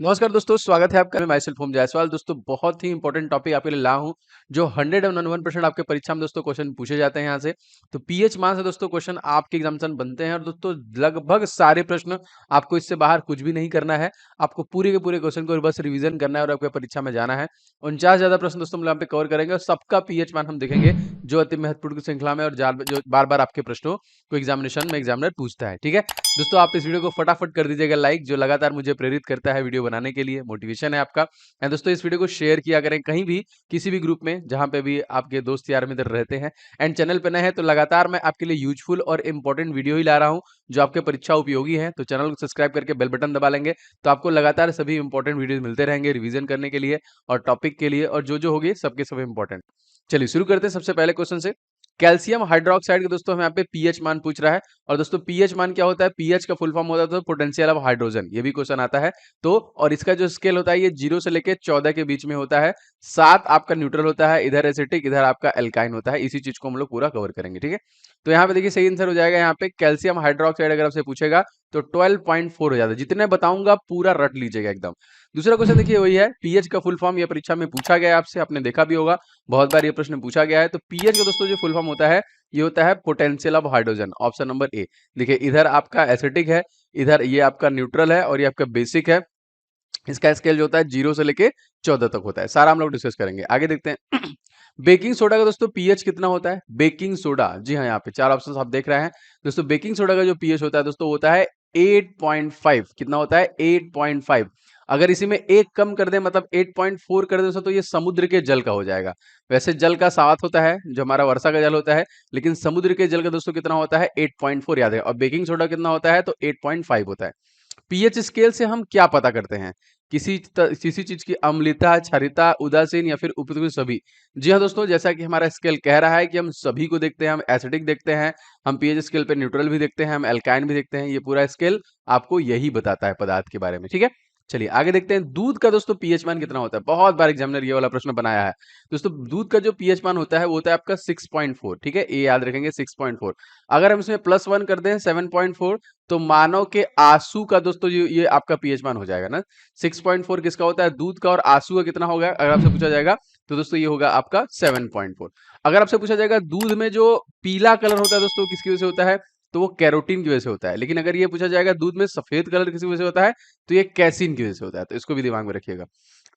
नमस्कार दोस्तों, स्वागत है आपका। मैं माई सेल्फ ओम जायसवाल। दोस्तों बहुत ही इंपॉर्टेंट टॉपिक आपके लिए ला हूं, जो 101% आपके परीक्षा में दोस्तों क्वेश्चन पूछे जाते हैं यहाँ से। तो पीएच मान से दोस्तों क्वेश्चन आपके एग्जामिनेशन बनते हैं और दोस्तों लगभग सारे प्रश्न आपको इससे बाहर कुछ भी नहीं करना है। आपको पूरे के पूरे क्वेश्चन को बस रिवीजन करना है और आपके परीक्षा में जाना है। 49 ज्यादा प्रश्न दोस्तों हम यहाँ पे कवर करेंगे और सबका पीएच मान हम देखेंगे, जो अति महत्वपूर्ण श्रृंखला में और जो बार बार आपके प्रश्नों को एग्जामिनेशन में एग्जामिनर पूछता है। ठीक है दोस्तों, आप इस वीडियो को फटाफट कर दीजिएगा लाइक, जो लगातार मुझे प्रेरित करता है वीडियो बनाने के लिए, मोटिवेशन है आपका। एंड दोस्तों इस वीडियो को शेयर किया करें कहीं भी, किसी भी ग्रुप में जहां पे भी आपके दोस्त यार मित्र रहते हैं। एंड चैनल पे नए हैं तो लगातार मैं आपके लिए यूजफुल और इंपॉर्टेंट वीडियो ही ला रहा हूं, जो आपके परीक्षा उपयोगी है। तो चैनल को सब्सक्राइब करके बेल बटन दबा लेंगे तो आपको लगातार सभी इंपॉर्टेंट वीडियो मिलते रहेंगे रिवीजन करने के लिए और टॉपिक के लिए, और जो होगी सबके सब इंपॉर्टेंट। चलिए शुरू करते हैं सबसे पहले क्वेश्चन से। कैल्शियम हाइड्रोक्साइड के दोस्तों हमें यहाँ पे पीएच मान पूछ रहा है। और दोस्तों पीएच मान क्या होता है? पीएच का फुल फॉर्म होता है तो पोटेंशियल ऑफ हाइड्रोजन, ये भी क्वेश्चन आता है। तो और इसका जो स्केल होता है ये 0 से लेके 14 के बीच में होता है। 7 आपका न्यूट्रल होता है, इधर एसिटिक, इधर आपका एल्काइन होता है। इसी चीज को हम लोग पूरा कवर करेंगे। ठीक है, तो यहाँ पे देखिए सही आंसर हो जाएगा। यहाँ पे कैल्शियम हाइड्रोक्साइड अगर आपसे पूछेगा तो 12.4 हो जाता है। जितने बताऊंगा पूरा रट लीजिएगा एकदम। दूसरा क्वेश्चन देखिए वही है, पीएच का फुल फॉर्म, ये परीक्षा में पूछा गया है आपसे, आपने देखा भी होगा, बहुत बार ये प्रश्न पूछा गया है। तो पीएच का दोस्तों जो फुल फॉर्म होता है ये होता है potential of hydrogen. Option number A. देखिए इधर आपका एसिटिक है, इधर ये आपका न्यूट्रल है और ये आपका बेसिक है। इसका स्केल जो होता है 0 से लेके 14 तक होता है। सारा हम लोग डिस्कस करेंगे। आगे देखते हैं बेकिंग सोडा का दोस्तों पीएच कितना होता है? बेकिंग सोडा, जी हाँ, यहाँ पे 4 ऑप्शन आप देख रहे हैं दोस्तों। बेकिंग सोडा का जो पीएच होता है दोस्तों होता है 8.5। कितना होता है? 8.5। अगर इसी में एक कम कर दें, मतलब 8.4 कर दें दोस्तों, तो ये समुद्र के जल का हो जाएगा। वैसे जल का 7 होता है, जो हमारा वर्षा का जल होता है, लेकिन समुद्र के जल का दोस्तों कितना होता है? 8.4 याद है। और बेकिंग सोडा कितना होता है? तो 8.5 होता है। पीएच स्केल से हम क्या पता करते हैं? किसी चीज की अम्लता, क्षारीयता, उदासीन या फिर उपयुक्त सभी। जी हाँ दोस्तों, जैसा कि हमारा स्केल कह रहा है कि हम सभी को देखते हैं। हम एसिडिक देखते हैं, हम पीएच स्केल पे न्यूट्रल भी देखते हैं, हम एल्काइन भी देखते हैं। ये पूरा स्केल आपको यही बताता है पदार्थ के बारे में। ठीक है, चलिए आगे देखते हैं। दूध का दोस्तों पीएच मान कितना होता है? बहुत बार एग्जामिनर ये वाला प्रश्न बनाया है दोस्तों। दूध का जो पीएच मान होता है वो होता है आपका 6.4। ठीक है, ये याद रखेंगे 6.4। अगर हम इसमें +1 कर दें 7.4, तो मानव के आंसू का दोस्तों ये आपका पीएच मान हो जाएगा ना। 6.4 किसका होता है? दूध का। और आंसू का कितना होगा अगर आपसे पूछा जाएगा? तो दोस्तों ये होगा आपका 7.4। अगर आपसे पूछा जाएगा दूध में जो पीला कलर होता है दोस्तों किसकी वजह से होता है? तो वो कैरोटीन की वजह से होता है। लेकिन अगर ये पूछा जाएगा दूध में सफेद कलर किसी वजह से होता है, तो ये कैसीन की वजह से होता है। तो इसको भी दिमाग में रखिएगा।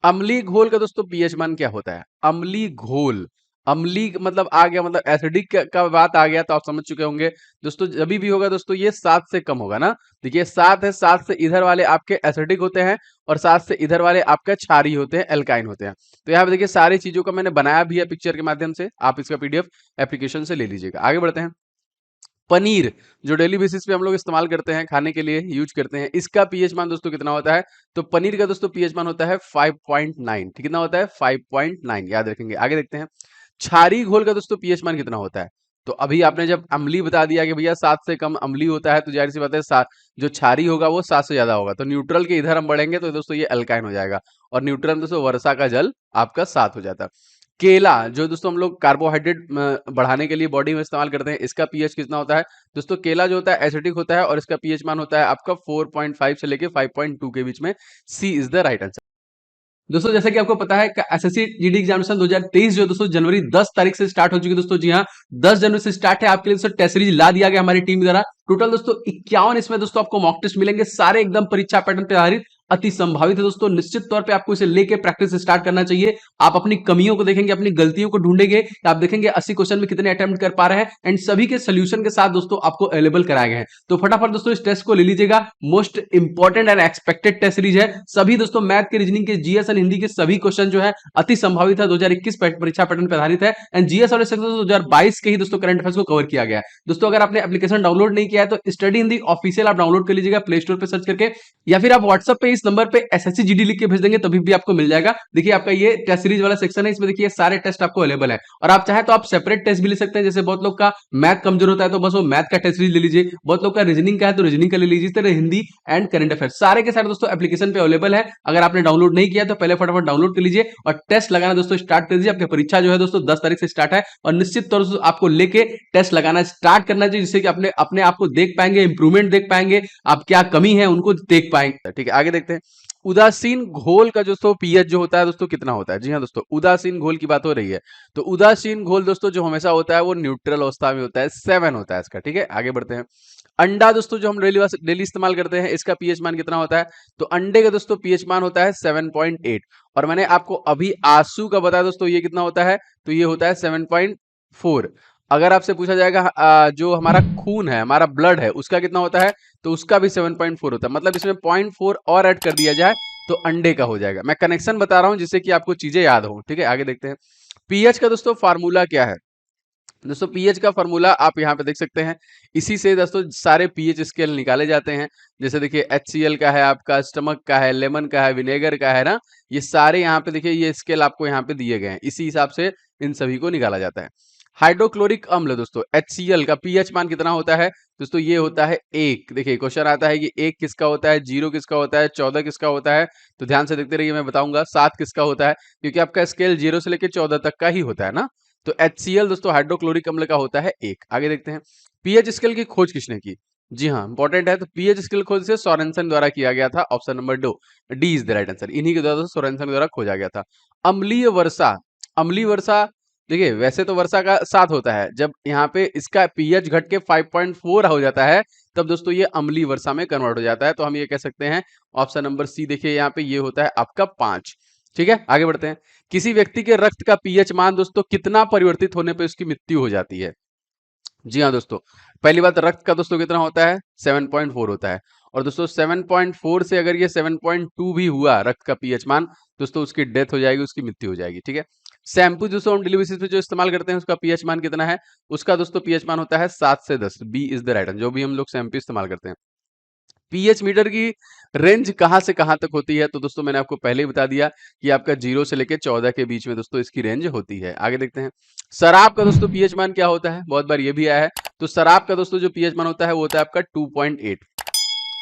अम्लीय घोल का दोस्तों पीएच मान क्या होता है? अम्लीय घोल, अम्लीय मतलब आ गया, मतलब एसिडिक का बात आ गया तो आप समझ चुके होंगे दोस्तों। जब भी होगा दोस्तों ये 7 से कम होगा ना। देखिए 7 है, 7 से इधर वाले आपके एसिडिक होते हैं और 7 से इधर वाले आपके क्षारीय होते हैं, एल्काइन होते हैं। तो यहाँ पे देखिए सारी चीजों का मैंने बनाया भी है पिक्चर के माध्यम से, आप इसका पीडीएफ एप्लीकेशन से ले लीजिएगा। आगे बढ़ते हैं। पनीर, जो डेली बेसिस पे हम लोग इस्तेमाल करते हैं, खाने के लिए यूज करते हैं, इसका पीएच मान दोस्तों कितना होता है? तो पनीर का दोस्तों पीएच मान होता है 5.9। कितना होता है? 5.9 याद रखेंगे। आगे देखते हैं। क्षारीय घोल का दोस्तों पीएच मान कितना होता है? तो अभी आपने जब अम्लीय बता दिया कि भैया 7 से कम अम्लीय होता है, तो जाहिर सी बात है जो क्षारीय होगा वो 7 से ज्यादा होगा। तो न्यूट्रल के इधर हम बढ़ेंगे तो दोस्तों ये अल्काइन हो जाएगा। और न्यूट्रल में दोस्तों वर्षा का जल आपका 7 हो जाता है। केला, जो दोस्तों हम लोग कार्बोहाइड्रेट बढ़ाने के लिए बॉडी में इस्तेमाल करते हैं, इसका पीएच कितना होता है? दोस्तों केला जो होता है एसिडिक होता है और इसका पीएच मान होता है आपका 4.5 से लेके 5.2 के बीच में। सी इज द राइट आंसर। दोस्तों जैसा कि आपको पता है एसएससी जीडी एग्जामिनेशन 2023 जो दोस्तों जनवरी 10 तारीख से स्टार्ट हो चुकी है दोस्तों। जी हाँ, 10 जनवरी से स्टार्ट है। आपके लिए दोस्तों टेस्ट सीरीज ला दिया गया हमारी टीम द्वारा। टोटल दोस्तों 51 इसमें दोस्तों आपको मॉक टेस्ट मिलेंगे, सारे एकदम परीक्षा पैटर्न पे आधारित, अति संभावित है दोस्तों। निश्चित तौर पे आपको इसे लेके प्रैक्टिस स्टार्ट करना चाहिए। आप अपनी कमियों को देखेंगे, अपनी गलतियों को ढूंढेंगे, आप देखेंगे 80 क्वेश्चन में कितने अटेम्प्ट कर पा रहे हैं, एंड सभी के सोल्यूशन के साथ दोस्तों आपको अवेलेबल कराए गए हैं। तो फटाफट दोस्तों इस टेस्ट को ले लीजिएगा। Most important and expected test series है। सभी दोस्तों मैथ के, रीजनिंग के, जीएस एंड हिंदी के सभी क्वेश्चन जो है अति संभावित है, 2021 परीक्षा पैटर्न पर आधारित है। एंड जीएस और 2022 के ही दोस्तों करंट अफेयर्स को कवर किया गया है। दोस्तों अगर आपने एप्लीकेशन डाउनलोड नहीं किया है तो स्टडी हिंदी ऑफिशियल आप डाउनलोड कर लीजिएगा प्ले स्टोर पे सर्च करके, या फिर आप व्हाट्सएप पे इस नंबर पे एसएससी जीडी लिख के भेज देंगे तभी भी आपको मिल जाएगा। देखिए आपका ये टेस्ट सीरीज वाला सेक्शन है, इसमें देखिए सारे टेस्ट आपको अवेलेबल है। और आप चाहे तो आप सेपरेट टेस्ट भी ले सकते हैं। जैसे बहुत लोग का मैथ कमजोर होता है तो बस वो मैथ का टेस्ट सीरीज ले लीजिए, बहुत लोग का रीजनिंग का है तो रीजनिंग का ले लीजिए। इस तरह हिंदी एंड करंट अफेयर सारे के सारे दोस्तों एप्लीकेशन पे अवेलेबल है। अगर आपने डाउनलोड नहीं किया तो पहले फटाफट डाउनलोड कर लीजिए और टेस्ट लगाना दोस्तों स्टार्ट कर दीजिए। आपकी परीक्षा जो है दोस्तों 10 तारीख से स्टार्ट है और निश्चित तौर से आपको लेके टेस्ट लगाना स्टार्ट करना चाहिए, जिससे कि अपने आप को देख पाएंगे, इंप्रूवमेंट देख पाएंगे, आप क्या कमी है उनको देख पाएंगे। ठीक है, आगे देखते हैं। उदासीन घोल का दोस्तों पीएच जो होता है दोस्तों कितना होता है? जी हाँ दोस्तों, उदासीन घोल की बात हो रही है। तो उदासीन घोल दोस्तों जो हमेशा होता है वो न्यूट्रल अवस्था में होता है, 7 होता है इसका। ठीक है, आगे बढ़ते हैं। अंडा दोस्तों जो हम डेली डेली इस्तेमाल करते हैं, इसका पीएच मान कितना होता है? तो अंडे का दोस्तों पीएच मान होता है 7.8। और मैंने आपको अभी आंसू का बताया दोस्तों, ये कितना होता है? तो ये होता है 7.4। अगर आपसे पूछा जाएगा जो हमारा खून है, हमारा ब्लड है, उसका कितना होता है? तो उसका भी 7.4 होता है। मतलब इसमें 0.4 और ऐड कर दिया जाए तो अंडे का हो जाएगा। मैं कनेक्शन बता रहा हूं जिससे कि आपको चीजें याद हो। ठीक है, आगे देखते हैं। पीएच का दोस्तों फार्मूला क्या है? दोस्तों पीएच का फार्मूला आप यहाँ पे देख सकते हैं। इसी से दोस्तों सारे पीएच स्केल निकाले जाते हैं। जैसे देखिए HCl का है, आपका स्टमक का है, लेमन का है, विनेगर का है ना, ये सारे यहाँ पे देखिए ये स्केल आपको यहाँ पे दिए गए हैं। इसी हिसाब से इन सभी को निकाला जाता है। हाइड्रोक्लोरिक अम्ल दोस्तों HCl का पीएच मान कितना होता है? दोस्तों ये होता है 1। देखिए क्वेश्चन आता है कि 1 किसका होता है, 0 किसका होता है, 14 किसका होता है। तो ध्यान से देखते रहिए, मैं बताऊंगा 7 किसका होता है, क्योंकि आपका स्केल 0 से लेकर 14 तक का ही होता है ना। तो HCl दोस्तों हाइड्रोक्लोरिक अम्ल का होता है 1। आगे देखते हैं। पीएच स्केल की खोज किसने की? जी हाँ, इंपॉर्टेंट है। तो पीएच स्केल खोज से सोरेनसन द्वारा किया गया था। Option number 2 D is the right answer. इन्हीं के द्वारा सोरेनसन द्वारा खोजा गया था। अम्लीय वर्षा, अम्लीय वर्षा देखिए वैसे तो वर्षा का 7 होता है, जब यहाँ पे इसका पीएच घट के 5.4 हो जाता है तब दोस्तों ये अम्लीय वर्षा में कन्वर्ट हो जाता है। तो हम ये कह सकते हैं ऑप्शन नंबर सी देखिए यहाँ पे ये होता है आपका 5। ठीक है, आगे बढ़ते हैं। किसी व्यक्ति के रक्त का पीएच मान दोस्तों कितना परिवर्तित होने पर उसकी मृत्यु हो जाती है? जी हाँ दोस्तों, पहली बात रक्त का दोस्तों कितना होता है? 7.4 होता है। और दोस्तों 7.4 से अगर ये 7.2 भी हुआ रक्त का पीएच मान, दोस्तों उसकी डेथ हो जाएगी, उसकी मृत्यु हो जाएगी। ठीक है, शैम्पू दोस्तों हम डेली बेसिस पे जो इस्तेमाल करते हैं उसका पीएच मान कितना है? उसका दोस्तों पीएच मान होता है 7 से 10। B is the right answer, जो भी हम लोग शैम्पू इस्तेमाल करते हैं। पीएच मीटर की रेंज कहां से कहां तक होती है? तो दोस्तों मैंने आपको पहले ही बता दिया कि आपका 0 से लेकर 14 के बीच में दोस्तों इसकी रेंज होती है। आगे देखते हैं। शराब का दोस्तों पीएच मान क्या होता है? बहुत बार ये भी आया है। तो शराब का दोस्तों जो पीएच मान होता है वो होता है आपका 2.8।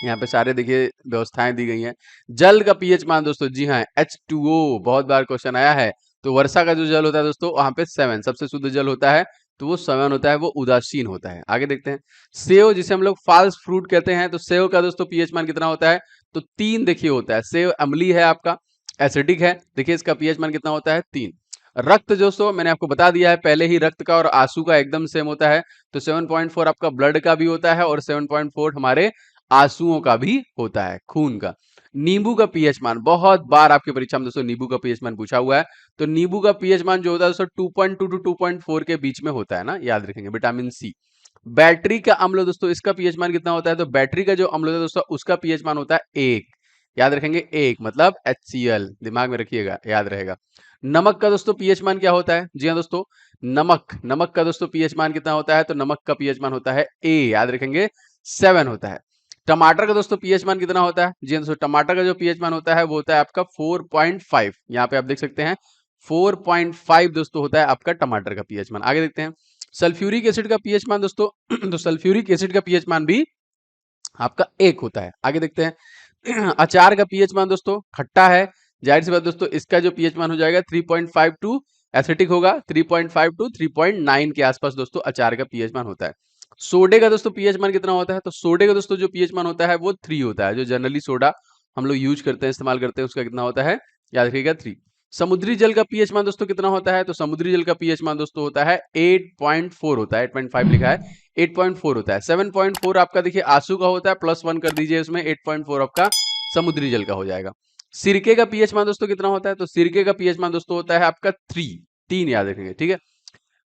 यहाँ पे सारे देखिए व्यवस्थाएं दी गई हैं। जल का पीएच मान दोस्तों, जी हाँ H2O, बहुत बार क्वेश्चन आया है। तो वर्षा का जो जल होता है दोस्तों वहां पे 7 सबसे शुद्ध जल होता है, तो वो 7 होता है, वो उदासीन होता है। आगे देखते हैं। सेव जिसे हम लोग फाल्स फ्रूट कहते हैं, तो सेव का दोस्तों पीएच मान कितना होता है? तो 3 देखिए होता है। सेव अम्लीय है, आपका एसिडिक है, देखिए इसका पीएच मान कितना होता है? 3। रक्त दोस्तों मैंने आपको बता दिया है पहले ही, रक्त का और आंसू का एकदम सेम होता है। तो 7.4 आपका ब्लड का भी होता है और 7.4 हमारे आंसुओं का भी होता है, खून का। नींबू का पीएच मान, बहुत बार आपकी परीक्षा में दोस्तों नींबू का पीएच मान पूछा हुआ है। तो नींबू का पीएच मान जो होता है दोस्तों 2.2 टू 2.4 के बीच में होता है ना, याद रखेंगे। Vitamin C. बैटरी का अम्ल दोस्तों, इसका पीएच मान कितना होता है? तो बैटरी का जो अम्ल होता है दोस्तों उसका पीएच मान होता है 1। याद रखेंगे 1 मतलब HCl, दिमाग में रखिएगा, याद रहेगा। नमक का दोस्तों पीएच मान क्या होता है? जी हाँ दोस्तों, नमक, नमक का दोस्तों पीएच मान कितना होता है? तो नमक का पीएच मान होता है A, याद रखेंगे 7 होता है। टमाटर का दोस्तों पीएच मान कितना होता है? जी हाँ दोस्तों, टमाटर का जो पीएच मान होता है वो होता है आपका 4.5। यहाँ पे आप देख सकते हैं 4.5 दोस्तों होता है आपका टमाटर का पीएच मान। आगे देखते हैं। सल्फ्यूरिक एसिड का पीएच मान दोस्तों तो सल्फ्यूरिक एसिड का पीएच मान भी आपका 1 होता है। आगे देखते हैं। अचार का पीएच मान दोस्तों, खट्टा है, जाहिर सी बात दोस्तों इसका जो पीएच मान हो जाएगा 3.5 टू, एसिडिक होगा 3.5 टू 3.9 के आसपास दोस्तों अचार का पीएच मान होता है। सोडे का दोस्तों पीएच मान कितना होता है? तो सोडे का दोस्तों जो पीएच मान होता है वो 3 होता है। जो जनरली सोडा हम लोग यूज करते हैं, इस्तेमाल करते हैं, उसका कितना होता है? याद रखिएगा 3। समुद्री जल का पीएच मान दोस्तों कितना होता है? तो समुद्री जल का पीएच मान दोस्तों होता है 8.4 होता है, 8.5 लिखा है, 8.4 होता है। 7.4 आपका देखिए आंसू का होता है, +1 कर दीजिए उसमें, 8.4 आपका समुद्री जल का हो जाएगा। सिरके का पीएच मान दोस्तों कितना होता है? तो सिरके का पीएच मान दोस्तों होता है आपका 3 याद रखेंगे। ठीक है,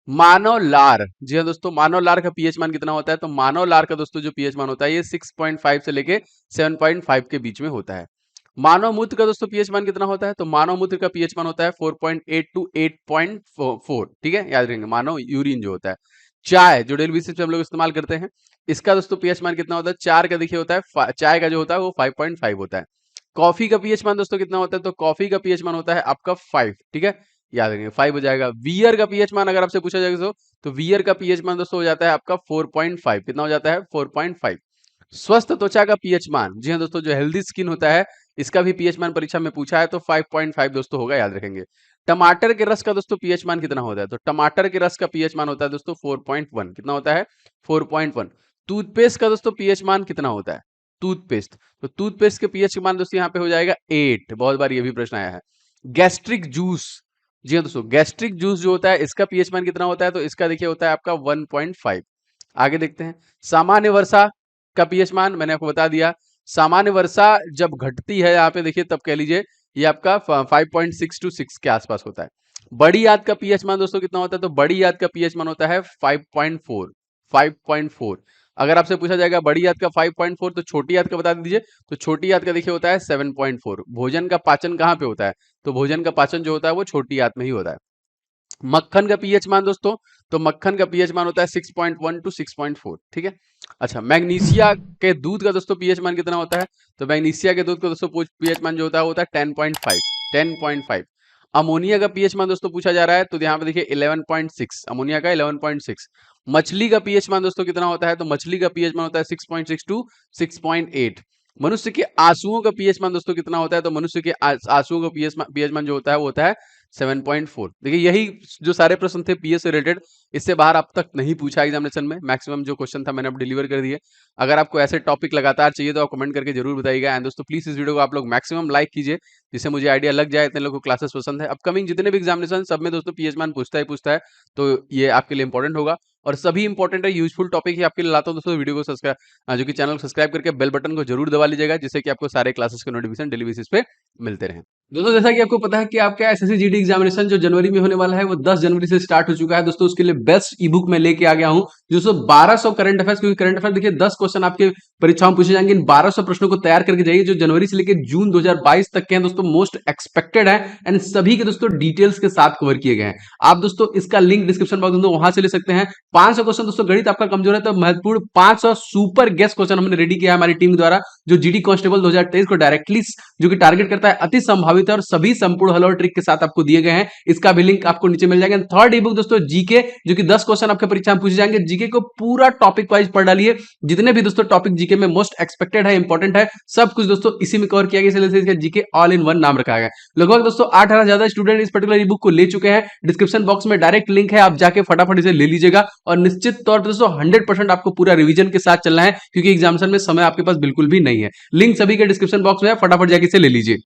मानव लार, जी हाँ दोस्तों, मानव लार का पीएच मान कितना होता है? तो मानव लार का दोस्तों जो पीएच मान होता है ये 6.5 से लेके 7.5 के बीच में होता है। मानव मूत्र का दोस्तों पीएच मान कितना होता है? तो मानव मूत्र का पीएच मान होता है 4.8 टू 8.4। ठीक है, याद रखेंगे। मानव यूरिन जो होता है। चाय जो डेली बेसिस पे हम लोग इस्तेमाल करते हैं, इसका दोस्तों पीएच मान कितना होता है? 4 का देखिए होता है, चाय का जो होता है वो 5.5 होता है। कॉफी का पीएच मान दोस्तों कितना होता है? तो कॉफी का पीएच मान होता है आपका 5। ठीक है, याद रखेंगे 5 हो जाएगा। वियर का पीएच मान अगर आपसे पूछा जाएगा तो वियर का पीएच मान दोस्तों हो जाता है आपका 4.5। कितना हो जाता है? 4.5। स्वस्थ त्वचा का पीएच मान, जी हाँ दोस्तों, जो हेल्दी स्किन होता है इसका भी पीएच मान परीक्षा में पूछा है, तो 5.5 दोस्तों होगा, याद रखेंगे। टमाटर के रस का दोस्तों पीएच मान कितना होता है? तो टमाटर के रस का पीएच मान होता है दोस्तों 4.1। कितना होता है? 4.1। टूथपेस्ट का दोस्तों पीएच मान कितना होता है? टूथपेस्ट, तो टूथपेस्ट के पीएच का मान दोस्तों यहाँ पे हो जाएगा 8। बहुत बार ये भी प्रश्न आया है। गैस्ट्रिक जूस, जी हाँ दोस्तों, गैस्ट्रिक जूस जो होता है इसका पीएच मान कितना होता है, तो इसका देखिए होता है आपका 1.5। आगे देखते हैं, सामान्य वर्षा का पीएच मान मैंने आपको बता दिया। सामान्य वर्षा जब घटती है यहाँ पे देखिए तब कह लीजिए ये आपका 5.6 to 6 के आसपास होता है। बड़ी याद का पीएच मान दोस्तों कितना होता है, तो बड़ी याद का पीएच मान होता है 5.4। 5.4 अगर आपसे पूछा जाएगा बड़ी याद का 5.4 तो छोटी याद का बता दीजिए, तो छोटी याद का देखिए होता है 7.4। भोजन का पाचन कहाँ पे होता है, तो भोजन का पाचन जो होता है वो छोटी याद में ही होता है। मक्खन का पीएच मान दोस्तों, तो मक्खन का पीएच मान होता है 6.1 to 6.4, ठीक है। अच्छा, मैग्नीशिया के दूध का दोस्तों पीएच मान कितना होता है, तो मैग्नीशिया के दूध का दोस्तों पीएच मान जो होता है 10.5। 10.5। अमोनिया का पीएच मान दोस्तों पूछा जा रहा है, तो यहाँ पे देखिए 11.6, अमोनिया का 11.6। मछली का पीएच मान दोस्तों कितना होता है, तो मछली का पीएच मान होता है 6.6 to 6.8। मनुष्य के आंसुओं का पीएच मान दोस्तों कितना होता है, तो मनुष्य के आंसुओं का पीएच मान जो होता है वो होता है 7.4। देखिए यही जो सारे प्रश्न थे पीएच से रिलेटेड, इससे बाहर अब तक नहीं पूछा एग्जामिनेशन में। मैक्सिमम जो क्वेश्चन था मैंने अब डिलीवर कर दिए। अगर आपको ऐसे टॉपिक लगातार चाहिए तो आप कमेंट करके जरूर बताइएगा। एंड दोस्तों प्लीज इस वीडियो को आप लोग मैक्सिमम लाइक कीजिए, जिससे मुझे आइडिया लग जाए इतने लोगों को क्लासेस पसंद है। अपकमिंग जितने भी एग्जामिनेशन सब में दोस्तों पीएच मान पूछता है, तो ये आपके लिए इंपॉर्टेंट होगा और सभी इंपॉर्टेंट है, यूजफुल टॉपिक ही आपके लिए लाता हूं दोस्तों। वीडियो को सब्सक्राइब, जो कि चैनल को सब्सक्राइब करके बेल बटन को जरूर दबा लीजिएगा, जिससे कि आपको सारे क्लासेस के नोटिफिकेशन डेली बेसिस पे मिलते रहें। दोस्तों जैसा कि आपको पता है कि आपका एसएससी जीडी एग्जामिनेशन जो जनवरी में होने वाला है वो 10 जनवरी से स्टार्ट हो चुका है दोस्तों। उसके लिए बेस्ट ई बुक मैं लेके आ गया हूं जो 1200 करंट अफेयर्स, क्योंकि करंट अफेयर देखिए 10 क्वेश्चन आपके परीक्षाओं में पूछे जाएंगे। इन 1200 प्रश्नों को तैयार करके जाइए जो जनवरी से लेकर जून 2022 तक के हैं दोस्तों, मोस्ट एक्सपेक्टेड है एंड सभी के दोस्तों डिटेल्स के साथ कवर किए गए हैं। आप दोस्तों इसका लिंक डिस्क्रिप्शन बॉक्स में वहां से ले सकते हैं। 500 क्वेश्चन दोस्तों, गणित आपका कमजोर है तो महत्वपूर्ण 500 सुपर गेस्ट क्वेश्चन हमने रेडी किया है हमारी टीम द्वारा, जो जीडी कांस्टेबल 2023 को डायरेक्टली जो कि टारगेट करता है, अति संभावित है और सभी संपूर्ण हल और ट्रिक के साथ आपको दिए गए हैं। इसका भी लिंक आपको नीचे मिल जाएगा। थर्ड ई बुक दोस्तों जीके, जो कि 10 क्वेश्चन आपके परीक्षा में पूछे जाएंगे। जीके को पूरा टॉपिक वाइज पढ़ डालिए, जितने भी दोस्तों टॉपिक जीके में मोस्ट एक्सपेक्टेड है, इंपॉर्टेंट है, सब कुछ दोस्तों इसी में कवर किया गया, इसलिए इसका जीके ऑल इन वन नाम रखा गया। लगभग दोस्तों 8,000 ज्यादा स्टूडेंट इस पर्टिकुलर ई बुक को ले चुके हैं। डिस्क्रिप्शन बॉक्स में डायरेक्ट लिंक है, आप जाके फटाफट इसे ले लीजिएगा और निश्चित तौर पर दोस्तों 100% आपको पूरा रिवीजन के साथ चलना है, क्योंकि एग्जामिनेशन में समय आपके पास बिल्कुल भी नहीं है। लिंक सभी के डिस्क्रिप्शन बॉक्स में है, फटाफट जाके इसे ले लीजिए।